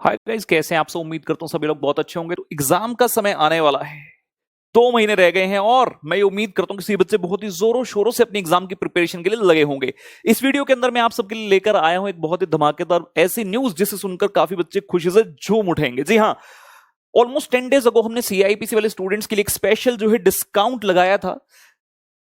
Hi guys, कैसे हैं आप सब। उम्मीद करता हूँ सभी लोग बहुत अच्छे होंगे। तो एग्जाम का समय आने वाला है, 2 महीने रह गए हैं और मैं ये उम्मीद करता हूँ कि सभी बच्चे बहुत ही जोरों शोरों से अपनी एग्जाम की प्रिपरेशन के लिए लगे होंगे। इस वीडियो के अंदर मैं आप सबके लिए लेकर आया हूं एक बहुत ही धमाकेदार ऐसी न्यूज जिसे सुनकर काफी बच्चे खुशी से झूम उठेंगे। जी हाँ, ऑलमोस्ट 10 डेज अगो हमने सीआईपीसी वाले स्टूडेंट्स के लिए एक स्पेशल जो है डिस्काउंट लगाया था।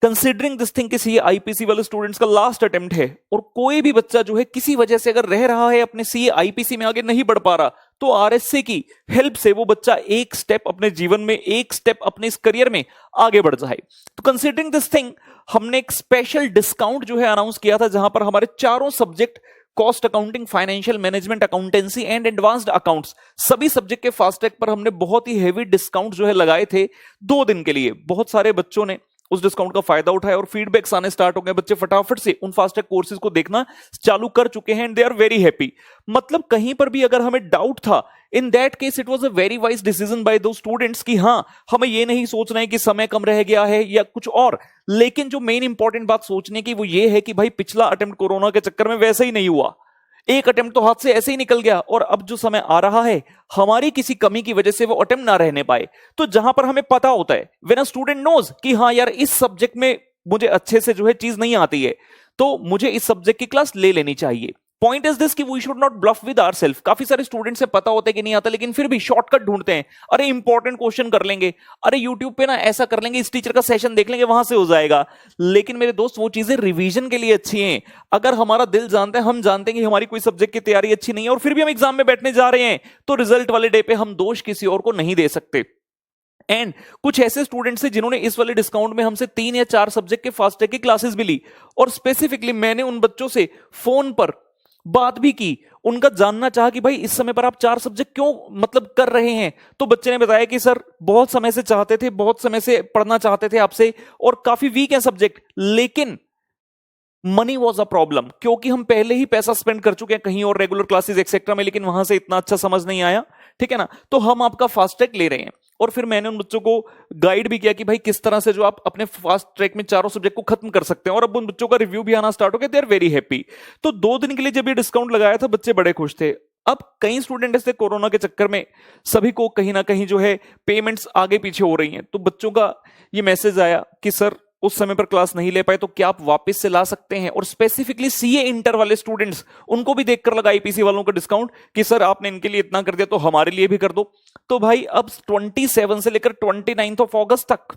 कंसिडरिंग दिस थिंग कि सी आईपीसी वाले स्टूडेंट्स का लास्ट अटेम्प्ट है और कोई भी बच्चा जो है किसी वजह से अगर रह रहा है अपने सी आईपीसी में आगे नहीं बढ़ पा रहा, तो आरएसए की हेल्प से वो बच्चा एक स्टेप अपने जीवन में, एक स्टेप अपने इस करियर में आगे बढ़ जाए। तो कंसिडरिंग दिस थिंग हमने एक स्पेशल डिस्काउंट जो है अनाउंस किया था, जहां पर हमारे चारों subject cost accounting, financial management, accountancy and advanced accounts, सभी सब्जेक्ट के फास्ट ट्रैक पर हमने बहुत ही हेवी डिस्काउंट जो है लगाए थे 2 दिन के लिए। बहुत सारे बच्चों ने उस डिस्काउंट का फायदा उठाया और फीडबैक्स आने स्टार्ट हो गए। बच्चे फटाफट से उन फास्ट ट्रैक कोर्सेज को देखना चालू कर चुके हैं and they are very happy. मतलब कहीं पर भी अगर हमें डाउट था, in that case it was a very wise decision by दो स्टूडेंट्स कि हाँ, हमें ये नहीं सोचना है कि समय कम रह गया है या कुछ और, लेकिन जो मेन इंपॉर्टेंट बात सोचने की वो ये है कि भाई पिछला अटेम्प्ट कोरोना के चक्कर में वैसे ही नहीं हुआ, एक अटेम्प्ट तो हाथ से ऐसे ही निकल गया और अब जो समय आ रहा है हमारी किसी कमी की वजह से वो अटेम्प्ट ना रहने पाए। तो जहां पर हमें पता होता है, व्हेन अ स्टूडेंट नोज कि हाँ यार, इस सब्जेक्ट में मुझे अच्छे से जो है चीज नहीं आती है, तो मुझे इस सब्जेक्ट की क्लास ले लेनी चाहिए। पॉइंट इज दिस कि we should not bluff with ourselves. काफी सारे स्टूडेंट्स से पता होता है कि नहीं आता, लेकिन फिर भी शॉर्टकट ढूंढते हैं। अरे इंपॉर्टेंट क्वेश्चन कर लेंगे, अरे यूट्यूब पे ना ऐसा कर लेंगे, इस टीचर का सेशन देख लेंगे, वहां से हो जाएगा। लेकिन मेरे दोस्त, वो चीजें रिवीजन के लिए अच्छी हैं। अगर हमारा दिल जानता है, हम जानते हैं कि हमारी कोई सब्जेक्ट की तैयारी अच्छी नहीं है और फिर भी हम एग्जाम में बैठने जा रहे हैं, तो रिजल्ट वाले डे पे हम दोष किसी और को नहीं दे सकते। एंड कुछ ऐसे स्टूडेंट्स हैं जिन्होंने इस वाले डिस्काउंट में हमसे 3 या 4 सब्जेक्ट के फास्ट ट्रैक की क्लासेस भी ली और स्पेसिफिकली मैंने उन बच्चों से फोन पर बात भी की, उनका जानना चाहा कि भाई इस समय पर आप 4 सब्जेक्ट क्यों मतलब कर रहे हैं। तो बच्चे ने बताया कि सर बहुत समय से चाहते थे, बहुत समय से पढ़ना चाहते थे आपसे और काफी वीक है सब्जेक्ट, लेकिन मनी वॉज अ प्रॉब्लम, क्योंकि हम पहले ही पैसा स्पेंड कर चुके हैं कहीं और रेगुलर क्लासेस एक्सेट्रा में, लेकिन वहां से इतना अच्छा समझ नहीं आया। ठीक है ना, तो हम आपका फास्ट ट्रैक ले रहे हैं। और फिर मैंने उन बच्चों को गाइड भी किया कि भाई किस तरह से जो आप अपने फास्ट ट्रैक में चारों सब्जेक्ट को खत्म कर सकते हैं, और अब उन बच्चों का रिव्यू भी आना स्टार्ट हो गया। They are very happy. तो 2 दिन के लिए जब ये डिस्काउंट लगाया था, बच्चे बड़े खुश थे। अब कई स्टूडेंट ऐसे कोरोना के चक्कर में सभी को कहीं ना कहीं जो है पेमेंट्स आगे पीछे हो रही हैं, तो बच्चों का ये मैसेज आया कि सर उस समय पर क्लास नहीं ले पाए, तो क्या आप वापस से ला सकते हैं। और स्पेसिफिकली सीए इंटर वाले स्टूडेंट्स, उनको भी देखकर लगा आईपीसी वालों का डिस्काउंट कि सर आपने इनके लिए इतना कर दिया तो हमारे लिए भी कर दो। तो भाई अब 27 से लेकर 29 अगस्त तक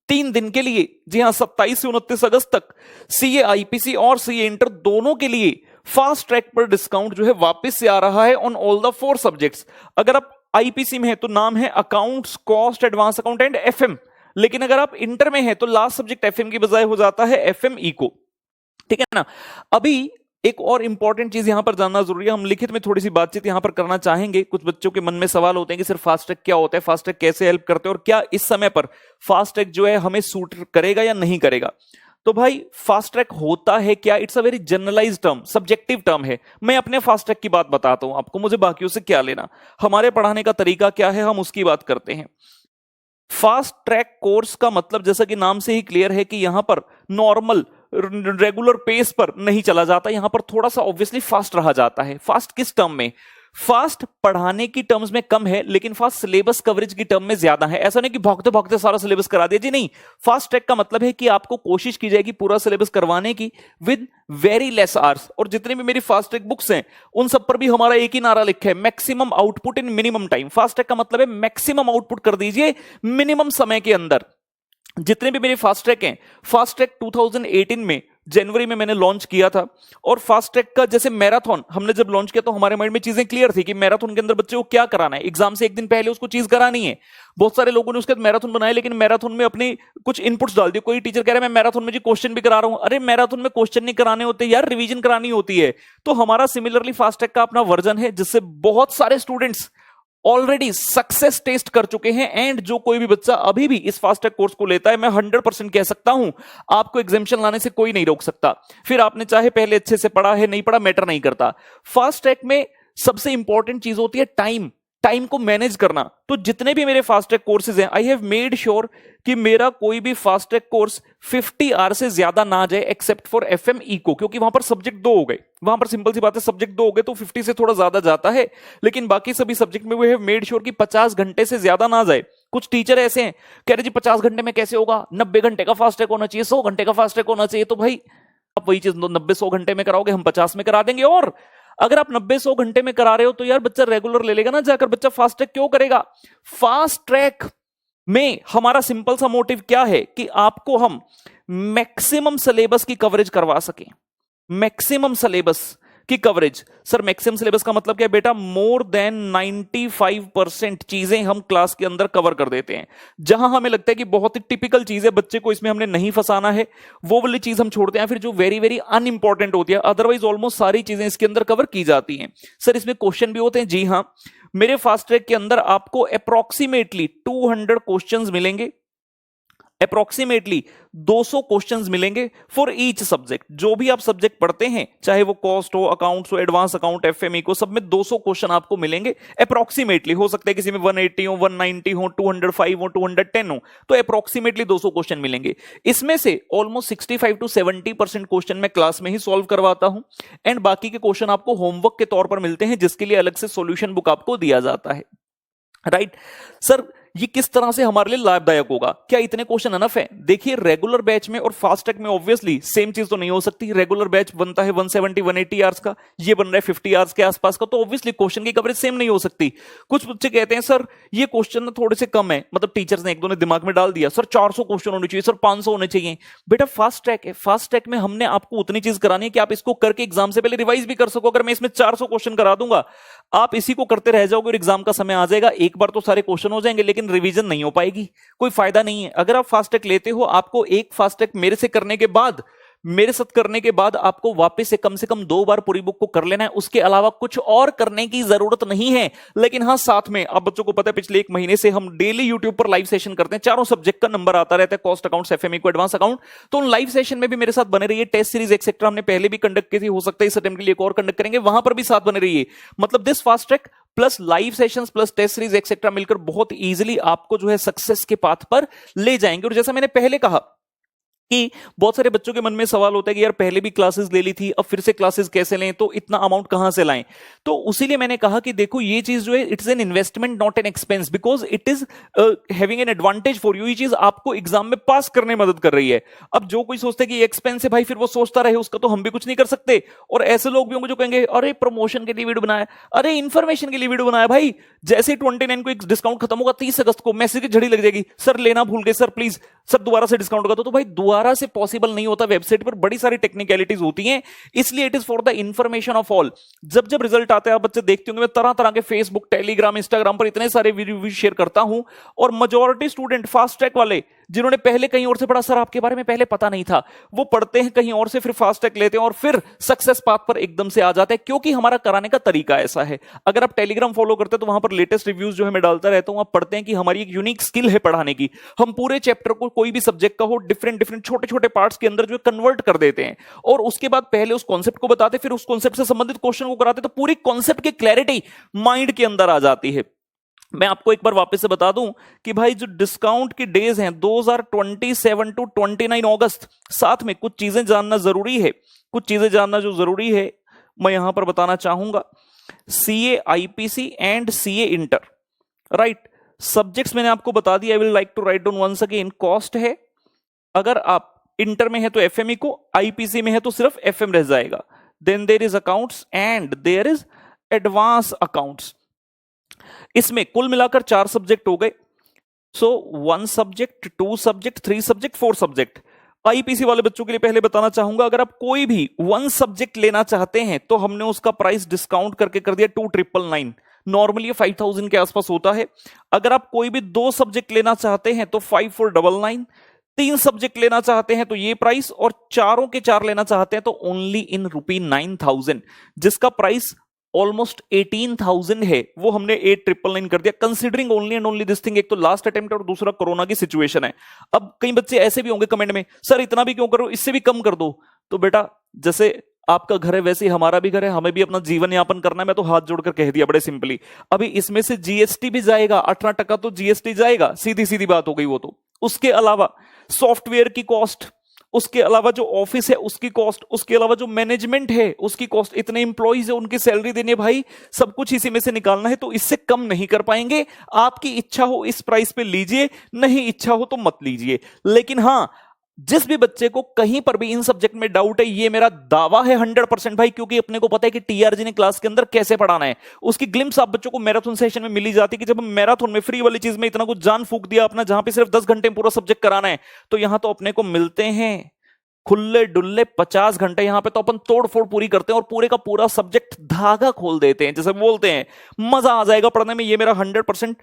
3 दिन के लिए, जी हां 27 से 29 अगस्त तक सीए आईपीसी और सीए इंटर दोनों के लिए फास्ट ट्रैक पर डिस्काउंट जो है वापस से आ रहा है ऑन ऑल द 4 सब्जेक्ट्स। अगर आप आईपीसी में है तो नाम है accounts, cost, advance account and FM, लेकिन अगर आप इंटर में हैं तो लास्ट सब्जेक्ट एफएम की बजाय हो जाता है एफएम इको। ठीक है ना। अभी एक और इंपॉर्टेंट चीज यहां पर जानना जरूरी है, हम लिखित में थोड़ी सी बातचीत यहां पर करना चाहेंगे। कुछ बच्चों के मन में सवाल होते हैं कि सर फास्ट ट्रैक क्या होता है, फास्ट ट्रैक कैसे हेल्प करते हैं और क्या इस समय पर फास्ट ट्रैक जो है हमें सूट करेगा या नहीं करेगा। तो भाई फास्ट ट्रैक होता है क्या? It's a very generalised term, subjective term है। मैं अपने फास्ट ट्रैक की बात बताता हूं आपको, मुझे बाकियों से क्या लेना। हमारे पढ़ाने का तरीका क्या है, हम उसकी बात करते हैं। फास्ट ट्रैक कोर्स का मतलब जैसा कि नाम से ही क्लियर है कि यहां पर नॉर्मल रेगुलर पेस पर नहीं चला जाता, यहां पर थोड़ा सा ऑब्वियसली फास्ट रहा जाता है। फास्ट किस टर्म में? फास्ट पढ़ाने की टर्म्स में कम है, लेकिन फास्ट सिलेबस कवरेज की टर्म में ज्यादा है। ऐसा नहीं कि भागते भागते सारा सिलेबस करा दिया जी, नहीं। फास्ट ट्रैक का मतलब है कि आपको कोशिश की जाएगी पूरा सिलेबस करवाने की विद वेरी लेस आवर्स। और जितनी भी मेरी फास्ट ट्रैक बुक्स हैं उन सब पर भी हमारा एक ही नारा लिखा है, मैक्सिमम आउटपुट इन मिनिमम टाइम। फास्ट ट्रैक का मतलब है मैक्सिमम आउटपुट कर दीजिए मिनिमम समय के अंदर। जितने भी मेरे फास्ट ट्रैक हैं, फास्ट ट्रैक 2018 में जनवरी में मैंने लॉन्च किया था। और फास्ट ट्रैक का जैसे मैराथन हमने जब लॉन्च किया तो हमारे माइंड में चीजें क्लियर थी कि मैराथन के अंदर बच्चे को क्या कराना है, एग्जाम से 1 दिन पहले उसको चीज करानी है। बहुत सारे लोगों ने उसके बाद मैराथन बनाया, लेकिन मैराथन में अपनी कुछ इनपुट्स डाल दिए। कोई टीचर कह रहा है मैं मैराथन में जी क्वेश्चन भी करा रहा हूं। अरे मैराथन में क्वेश्चन नहीं कराने होते यार, रिवीजन करानी होती है। तो हमारा सिमिलरली फास्ट ट्रैक का अपना वर्जन है, जिससे बहुत सारे स्टूडेंट्स ऑलरेडी सक्सेस टेस्ट कर चुके हैं। एंड जो कोई भी बच्चा अभी भी इस फास्ट ट्रैक कोर्स को लेता है, मैं 100% कह सकता हूं आपको एग्जामिनेशन लाने से कोई नहीं रोक सकता। फिर आपने चाहे पहले अच्छे से पढ़ा है, नहीं पढ़ा, मैटर नहीं करता। फास्ट ट्रैक में सबसे इंपॉर्टेंट चीज होती है टाइम को मैनेज करना। तो जितने भी मेरे फास्ट ट्रैक कोर्सेज हैं, आई हैव मेड श्योर कि मेरा कोई भी फास्ट ट्रैक कोर्स 50 आवर से ज्यादा ना जाए, एक्सेप्ट फॉर एफएम इको, क्योंकि वहां पर सब्जेक्ट 2 हो गए। वहां पर सिंपल सी बात है, सब्जेक्ट 2 हो गए तो 50 से थोड़ा ज्यादा जाता है, लेकिन बाकी सभी सब्जेक्ट में वी हैव मेड श्योर कि 50 घंटे से ज्यादा ना जाए। कुछ टीचर ऐसे हैं कह रहे जी 50 घंटे में कैसे होगा, 90 घंटे का फास्ट ट्रैक होना चाहिए, 100 घंटे का फास्ट ट्रैक होना चाहिए। तो भाई आप वही चीज 90-100 घंटे में कराओगे, हम 50 में करा देंगे। और अगर आप 90-100 घंटे में करा रहे हो तो यार बच्चा रेगुलर ले लेगा ना जाकर, बच्चा फास्ट ट्रैक क्यों करेगा? फास्ट ट्रैक में हमारा सिंपल सा मोटिव क्या है कि आपको हम मैक्सिमम सिलेबस की कवरेज करवा सकें। मैक्सिमम सिलेबस की कवरेज, सर मैक्सिमम सिलेबस का मतलब क्या है बेटा? मोर देन 95% चीजें हम क्लास के अंदर कवर कर देते हैं। जहां हमें लगता है कि बहुत ही टिपिकल चीज है, बच्चे को इसमें हमने नहीं फंसाना है, वो वाली चीज हम छोड़ते हैं। फिर जो वेरी वेरी अनइंपॉर्टेंट होती है, अदरवाइज ऑलमोस्ट सारी चीजें इसके अंदर कवर की जाती हैं। सर इसमें क्वेश्चन भी होते हैं? जी हां, मेरे फास्ट ट्रैक के अंदर आपको अप्रोक्सीमेटली 200 क्वेश्चंस मिलेंगे, अप्रोक्सीमेटली 200 क्वेश्चंस मिलेंगे फॉर ईच सब्जेक्ट। जो भी आप सब्जेक्ट पढ़ते हैं, चाहे वो कॉस्ट हो, अकाउंट्स हो, एडवांस अकाउंट, एफएमई को, सब में 200 क्वेश्चन आपको मिलेंगे अप्रोक्सीमेटली। हो सकता है किसी में 180 हो, 190 हो, 205 हो, 210 हो, तो अप्रोक्सीमेटली 200 क्वेश्चन मिलेंगे। इसमें से ऑलमोस्ट 65 to 70% क्वेश्चन मैं क्लास में ही सॉल्व करवाता हूं, एंड बाकी के क्वेश्चन आपको होमवर्क के तौर पर मिलते हैं, जिसके लिए अलग से सॉल्यूशन बुक आपको दिया जाता है। राइट सर, ये किस तरह से हमारे लिए लाभदायक होगा? क्या इतने क्वेश्चन अनफ है? देखिए रेगुलर बैच में और फास्ट ट्रैक में ऑब्वियसली सेम चीज तो नहीं हो सकती। रेगुलर बैच बनता है 170-180 आवर्स का, ये बन रहा है 50 आवर्स के आसपास का, तो ऑब्वियसली क्वेश्चन की कवरेज सेम नहीं हो सकती। कुछ बच्चे कहते हैं सर ये क्वेश्चन थोड़े से कम है, मतलब टीचर्स ने एक दो ने दिमाग में डाल दिया, सर 400 क्वेश्चन होने चाहिए, सर 500 होने चाहिए। बेटा फास्ट ट्रैक है, फास्ट ट्रैक में हमने आपको उतनी चीज करानी है कि आप इसको करके एग्जाम से पहले रिवाइज भी कर सको। अगर मैं इसमें 400 क्वेश्चन करा दूंगा, आप इसी को करते रह जाओगे और एग्जाम का समय आ जाएगा, एक बार तो सारे क्वेश्चन हो जाएंगे लेकिन रिवीजन नहीं हो पाएगी, कोई फायदा नहीं है। अगर आप फास्ट ट्रैक लेते हो, आपको एक फास्ट ट्रैक मेरे से करने के बाद, मेरे साथ करने के बाद आपको वापस से कम 2 बार पूरी बुक को कर लेना है, उसके अलावा कुछ और करने की जरूरत नहीं है। लेकिन हाँ, साथ में आप बच्चों को पता है पिछले 1 महीने से हम डेली यूट्यूब पर लाइव सेशन करते हैं, चारों सब्जेक्ट का नंबर आता रहता है, कॉस्ट अकाउंट, एफएमई को, एडवांस अकाउंट। तो उन लाइव सेशन में भी मेरे साथ बने रहिए। टेस्ट सीरीज एक्सेट्रा हमने पहले भी कंडक्ट की थी, हो सकता है इस अटेम्प्ट के लिए एक और कंडक्ट करेंगे, वहां पर भी साथ बने रहिए। मतलब this fast track plus live sessions plus test series etcetera मिलकर बहुत इजीली आपको जो है सक्सेस के पाथ पर ले जाएंगे। और जैसा मैंने पहले कहा कि बहुत सारे बच्चों के मन में सवाल होता है कि यार पहले भी क्लासेस ले ली थी, अब फिर से क्लासेस कैसे लें, तो इतना अमाउंट कहां से लाएं? तो उसीलिए मैंने कहा कि देखो ये चीज जो है it's an investment not an expense, because it is having an advantage for you. ये चीज आपको एग्जाम में पास करने में मदद कर रही है। अब जो कोई सोचता है कि एक्सपेंस है भाई, फिर वो सोचता रहे, उसका तो हम भी कुछ नहीं कर सकते। और ऐसे लोग भी होंगे जो कहेंगे अरे प्रमोशन के लिए वीडियो बनाया, अरे इन्फॉर्मेशन के लिए वीडियो बनाया। भाई जैसे 29 को एक डिस्काउंट खत्म होगा, 30 अगस्त को मैसेज की झड़ी लग जाएगी, सर लेना भूल गए, सर प्लीज सर दोबारा से डिस्काउंट होगा। तो भाई दोबारा से पॉसिबल नहीं होता, वेबसाइट पर बड़ी सारी टेक्निकलिटीज होती हैं, इसलिए it is for the information of all. जब जब रिजल्ट आते हैं, आप बच्चे देखते होंगे, मैं तरह तरह के फेसबुक, टेलीग्राम, इंस्टाग्राम पर इतने सारे वीडियो शेयर करता हूं, और मेजॉरिटी स्टूडेंट फास्ट ट्रैक वाले जिन्होंने पहले कहीं और से पढ़ा, सर आपके बारे में पहले पता नहीं था, वो पढ़ते हैं कहीं और से, फिर फास्ट ट्रैक लेते हैं और फिर सक्सेस पाथ पर एकदम से आ जाते हैं, क्योंकि हमारा कराने का तरीका ऐसा है। अगर आप टेलीग्राम फॉलो करते हैं तो वहां पर लेटेस्ट रिव्यूज जो है मैं डालता रहता हूं, आप पढ़ते हैं कि हमारी एक यूनिक स्किल है पढ़ाने की। हम पूरे चैप्टर को, कोई भी सब्जेक्ट का हो, डिफरेंट छोटे छोटे पार्ट्स के अंदर जो है कन्वर्ट कर देते हैं, और उसके बाद पहले उस कॉन्सेप्ट को बताते, फिर उस कॉन्सेप्ट से संबंधित क्वेश्चन को कराते, तो पूरी कॉन्सेप्ट की क्लैरिटी माइंड के अंदर आ जाती है। मैं आपको एक बार वापस से बता दूं कि भाई जो डिस्काउंट की डेज हैं 2027 to 29 अगस्त, साथ में कुछ चीजें जानना जरूरी है, कुछ चीजें जानना जो जरूरी है मैं यहां पर बताना चाहूंगा। CA IPC and CA inter, right. Subjects मैंने आपको बता दिया, I will like to write down once again. Cost है, अगर आप इंटर में है तो एफएमई को, आईपीसी में है तो सिर्फ एफएम रह जाएगा। Then there is accounts and there is advance accounts. इसमें कुल मिलाकर 4 सब्जेक्ट हो गए। So 1 subject, 2 subject, 3 subject, 4 subject. IPC वाले बच्चों के लिए पहले बताना चाहूंगा, अगर आप कोई भी 1 सब्जेक्ट लेना चाहते हैं तो हमने उसका प्राइस डिस्काउंट करके कर दिया 2999। नॉर्मली 5000 के आसपास होता है। अगर आप कोई भी 2 सब्जेक्ट लेना चाहते हैं तो 5499। 3 सब्जेक्ट लेना चाहते हैं तो ये प्राइस, और चारों के 4 लेना चाहते हैं तो ओनली इन ₹9000, जिसका प्राइस ऑलमोस्ट 18,000 है, वो हमने 8999 कर दिया, considering only and only this thing. एक तो लास्ट अटेम्प्ट और दूसरा कोरोना की सिचुएशन है। अब कई बच्चे ऐसे भी होंगे कमेंट में, सर इतना भी क्यों करो, इससे भी कम कर दो। तो बेटा जैसे आपका घर है वैसे ही हमारा भी घर है, हमें भी अपना जीवन यापन करना है। मैं तो हाथ जोड़कर कह दिया बड़े सिंपली, अभी इसमें से जीएसटी भी जाएगा, 18% तो जीएसटी जाएगा, सीधी सीधी बात हो गई वो तो। उसके अलावा सॉफ्टवेयर की कॉस्ट, उसके अलावा जो ऑफिस है उसकी कॉस्ट, उसके अलावा जो मैनेजमेंट है उसकी कॉस्ट, इतने इंप्लॉइज है उनकी सैलरी देनी है, भाई सब कुछ इसी में से निकालना है, तो इससे कम नहीं कर पाएंगे। आपकी इच्छा हो इस प्राइस पे लीजिए, नहीं इच्छा हो तो मत लीजिए। लेकिन हां, जिस भी बच्चे को कहीं पर भी इन सब्जेक्ट में डाउट है, ये मेरा दावा है 100% भाई, क्योंकि अपने को पता है कि टीआरजी ने क्लास के अंदर कैसे पढ़ाना है, उसकी ग्लिम्स आप बच्चों को मैराथन सेशन में मिली जाती है कि जब हम मैराथन में फ्री वाली चीज में इतना कुछ जान फूक दिया अपना, जहां पे सिर्फ 10 घंटे में पूरा सब्जेक्ट कराना है, तो यहां तो अपने को मिलते हैं खुले डुल्ले 50 घंटे। यहां पे तो अपन तोड़ फोड़ पूरी करते हैं और पूरे का पूरा सब्जेक्ट धागा खोल देते हैं, जैसे बोलते हैं मजा आ जाएगा पढ़ने में, ये मेरा 100%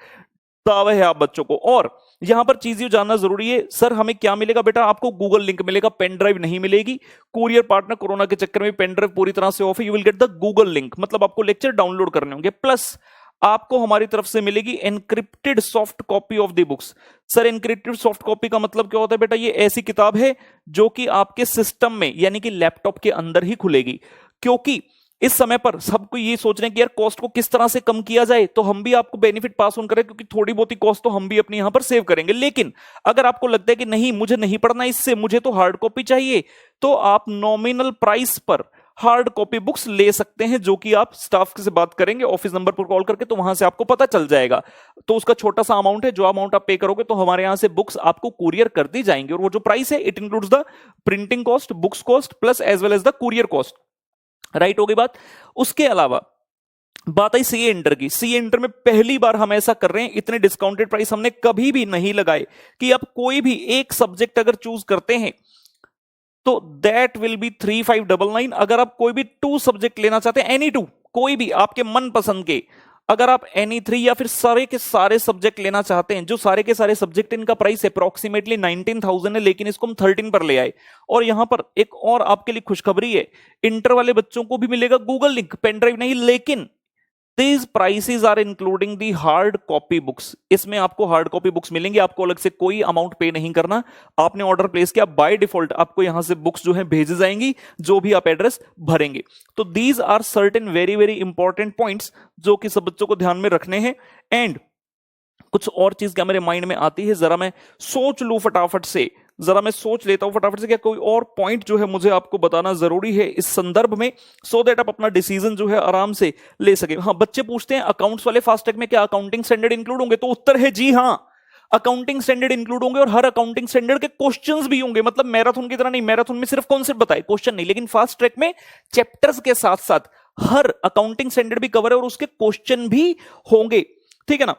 दावा है आप बच्चों को। और यहां पर चीज ये जानना जरूरी है, सर हमें क्या मिलेगा? बेटा आपको गूगल लिंक मिलेगा, पेन ड्राइव नहीं मिलेगी। कुरियर पार्टनर कोरोना के चक्कर में पेन ड्राइव पूरी तरह से ऑफ है, you will get the Google link, मतलब आपको लेक्चर डाउनलोड करने होंगे, प्लस आपको हमारी तरफ से मिलेगी encrypted soft copy of the books. Sir encrypted soft copy का मतलब क्या होता है? बेटा ये ऐसी किताब है जो कि आपके सिस्टम में यानी कि लैपटॉप के अंदर ही खुलेगी, क्योंकि इस समय पर सबको ये सोच रहे हैं कि यार कॉस्ट को किस तरह से कम किया जाए, तो हम भी आपको बेनिफिट पास ऑन करें, क्योंकि थोड़ी बहुत ही कॉस्ट तो हम भी अपनी यहां पर सेव करेंगे। लेकिन अगर आपको लगता है कि नहीं मुझे नहीं पढ़ना इससे, मुझे तो हार्ड कॉपी चाहिए, तो आप नॉमिनल प्राइस पर हार्ड कॉपी बुक्स ले सकते हैं, जो कि आप स्टाफ से बात करेंगे ऑफिस नंबर पर कॉल करके, तो वहां से आपको पता चल जाएगा। तो उसका छोटा सा अमाउंट है, जो अमाउंट आप पे करोगे तो हमारे यहां से बुक्स आपको कुरियर कर दी जाएंगी, और वो जो प्राइस है it includes the printing cost, books cost plus as well as the courier cost. Right, हो गई बात। उसके अलावा बात आई सीए इंटर की। सीए इंटर में पहली बार हम ऐसा कर रहे हैं, इतने डिस्काउंटेड प्राइस हमने कभी भी नहीं लगाए कि आप कोई भी एक सब्जेक्ट अगर चूज करते हैं तो दैट विल बी 3599। अगर आप कोई भी 2 सब्जेक्ट लेना चाहते हैं, एनी 2, कोई भी आपके मन पसंद के, अगर आप एनी 3 या फिर सारे के सारे सब्जेक्ट लेना चाहते हैं, जो सारे के सारे सब्जेक्ट इनका प्राइस अप्रोक्सीमेटली 19,000 है, लेकिन इसको हम 13 पर ले आए। और यहां पर एक और आपके लिए खुशखबरी है, इंटर वाले बच्चों को भी मिलेगा गूगल लिंक, पेन ड्राइव नहीं, लेकिन These prices are including the hard copy books। इसमें आपको हार्ड कॉपी बुक्स मिलेंगी, आपको अलग से कोई अमाउंट पे नहीं करना। आपने ऑर्डर प्लेस किया, बाय डिफॉल्ट आपको यहां से बुक्स जो है भेजी जाएंगी, जो भी आप एड्रेस भरेंगे। तो these are certain very very important points जो कि सब बच्चों को ध्यान में रखने हैं। एंड कुछ और चीज क्या मेरे माइंड में आती है, जरा मैं सोच लूं फटाफट से, जरा मैं सोच लेता हूं फटाफट से, क्या कोई और पॉइंट जो है मुझे आपको बताना जरूरी है इस संदर्भ में, सो दैट आप अपना डिसीजन जो है आराम से ले सके। हाँ, बच्चे पूछते हैं अकाउंट्स वाले फास्ट ट्रैक में क्या अकाउंटिंग स्टैंडर्ड इंक्लूड होंगे? तो उत्तर है जी हां, अकाउंटिंग स्टैंडर्ड इंक्लूड होंगे, और हर अकाउंटिंग स्टैंडर्ड के क्वेश्चंस भी होंगे। मतलब मैराथन की तरह नहीं, मैराथन में सिर्फ कॉन्सेप्ट बताए, क्वेश्चन नहीं, लेकिन फास्ट ट्रैक में चैप्टर्स के साथ साथ हर अकाउंटिंग स्टैंडर्ड भी कवर है और उसके क्वेश्चन भी होंगे, ठीक है ना।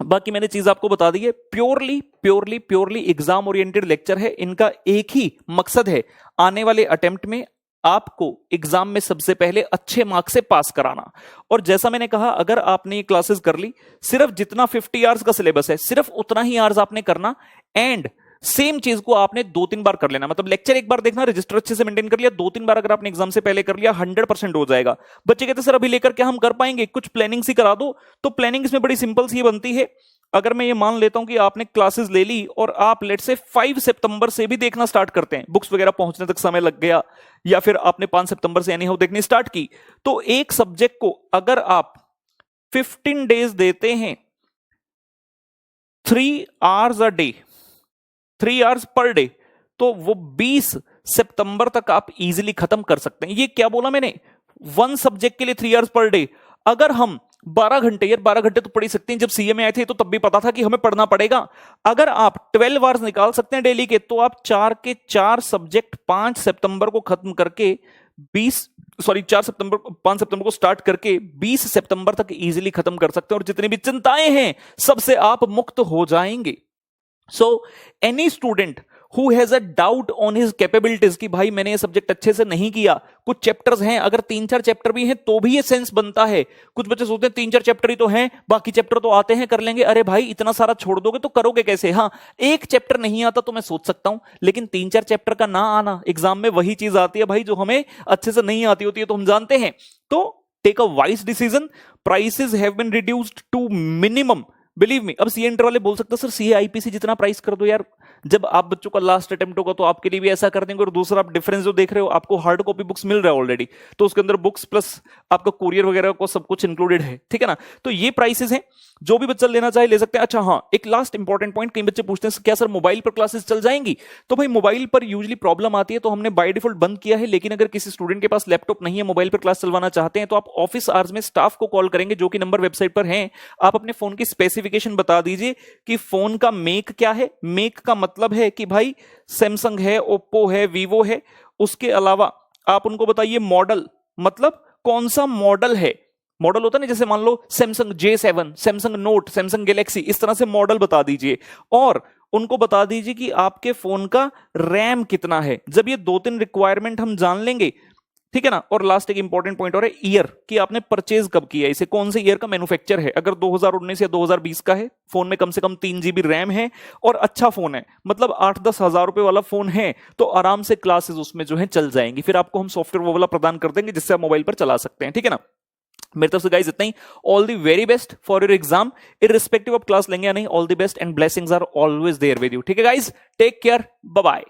बाकी मैंने चीज आपको बता दी है, purely purely purely exam oriented lecture है। इनका एक ही मकसद है, आने वाले अटेम्प्ट में आपको एग्जाम में सबसे पहले अच्छे मार्क्स से पास कराना। और जैसा मैंने कहा, अगर आपने ये क्लासेस कर ली, सिर्फ जितना 50 आवर्स का सिलेबस है सिर्फ उतना ही आवर्स आपने करना, एंड सेम चीज को आपने 2-3 बार कर लेना। मतलब लेक्चर एक बार देखना, रजिस्टर अच्छे से मेंटेन कर लिया, 2-3 बार अगर आपने एग्जाम से पहले कर लिया, 100% हो जाएगा। बच्चे कहते सर अभी लेकर क्या हम कर पाएंगे, कुछ प्लानिंग सी करा दो। तो प्लानिंग इसमें बड़ी सिंपल सी बनती है। अगर मैं ये मान लेता हूं कि आपने क्लासेस ले ली और आप लेट से 5 सितंबर से भी देखना स्टार्ट करते हैं, बुक्स वगैरह पहुंचने तक समय लग गया, या फिर आपने 5 सितंबर से एनी हाउ देखनी स्टार्ट की, तो एक सब्जेक्ट को अगर आप 15 डेज देते हैं, 3 hours a day, 3 hours per day, तो वो 20 सितंबर तक आप इजीली खत्म कर सकते हैं। ये क्या बोला मैंने, 1 सब्जेक्ट के लिए 3 आवर्स पर डे। अगर हम 12 घंटे, यार 12 घंटे तो पढ़ ही सकते हैं, जब सीए में आए थे तो तब भी पता था कि हमें पढ़ना पड़ेगा। अगर आप 12 आवर्स निकाल सकते हैं डेली के, तो आप 4 के 4 सब्जेक्ट 5 सितंबर को खत्म करके 5 सितंबर को स्टार्ट करके 20 सितंबर तक इजीली खत्म कर सकते हैं, और जितनी भी चिंताएं हैं सबसे आप मुक्त हो जाएंगे। So any student who has a doubt on his capabilities कि भाई मैंने ये सब्जेक्ट अच्छे से नहीं किया, कुछ चैप्टर्स हैं, अगर 3-4 चैप्टर भी हैं तो भी ये सेंस बनता है। कुछ बच्चे सोचते हैं 3-4 चैप्टर ही तो हैं, बाकी चैप्टर तो आते हैं कर लेंगे। अरे भाई इतना सारा छोड़ दोगे तो करोगे कैसे? हाँ, एक चैप्टर नहीं आता तो मैं सोच सकता हूं, लेकिन 3-4 चैप्टर का ना आना, एग्जाम में वही चीज आती है भाई जो हमें अच्छे से नहीं आती होती है, तो हम जानते हैं। तो take a wise decision, prices have been reduced to minimum, believe me. अब सीए इंटर वाले बोल सकते हैं सर सीए आईपीसी जितना प्राइस कर दो यार, जब आप बच्चों का लास्ट अटेम्प्ट होगा तो आपके लिए भी ऐसा कर देंगे। और दूसरा आप डिफरेंस जो देख रहे हो, आपको हार्ड कॉपी बुक्स मिल रहा है ऑलरेडी, तो उसके अंदर बुक्स प्लस आपका कुरियर वगैरह को सब कुछ इंक्लूडेड है, ठीक है ना। तो ये प्राइसेस हैं, जो भी बच्चा लेना चाहे ले सकते हैं। अच्छा हाँ, एक लास्ट इंपॉर्टेंट पॉइंट, कई बच्चे पूछते हैं क्या सर मोबाइल पर क्लासेस चल जाएंगी? तो भाई मोबाइल पर यूजुअली प्रॉब्लम आती है, तो हमने बाय डिफॉल्ट बंद किया है। लेकिन अगर किसी स्टूडेंट के पास लैपटॉप नहीं है, मोबाइल पर क्लास चलवाना चाहते हैं, तो आप ऑफिस आवर्स में स्टाफ को कॉल करेंगे, जो कि नंबर वेबसाइट पर है। आप अपने फोन की स्पेसिफिकेशन बता दीजिए कि फोन का मेक क्या है। मेक का मतलब है कि भाई सैमसंग है, ओप्पो है, वीवो है। उसके अलावा आप उनको बताइए मॉडल, मतलब कौन सा मॉडल है। मॉडल होता है ना, जैसे मान लो Samsung J7, Samsung Note, Samsung Galaxy, इस तरह से मॉडल बता दीजिए। और उनको बता दीजिए कि आपके फोन का रैम कितना है। जब ये 2-3 रिक्वायरमेंट हम जान लेंगे, ठीक है ना। और लास्ट एक इंपॉर्टेंट पॉइंट और है, ईयर, कि आपने परचेज कब किया, इसे कौन से ईयर का मैन्युफैक्चर है। अगर 2019 या 2020 का है, फोन में कम से कम 3 GB रैम है और अच्छा फोन है, मतलब 8-10 हजार रुपए वाला फोन है, तो आराम से क्लासेस उसमें जो है चल जाएंगी। फिर आपको हम सॉफ्टवेयर वो वाला प्रदान कर देंगे जिससे आप मोबाइल पर चला सकते हैं, ठीक है ना। मेरी तरफ से गाइस इतना ही। All the very best for your exam, irrespective of class लेंगे या नहीं। All the best and blessings are always there with you, ठीक है guys. Take care, bye bye.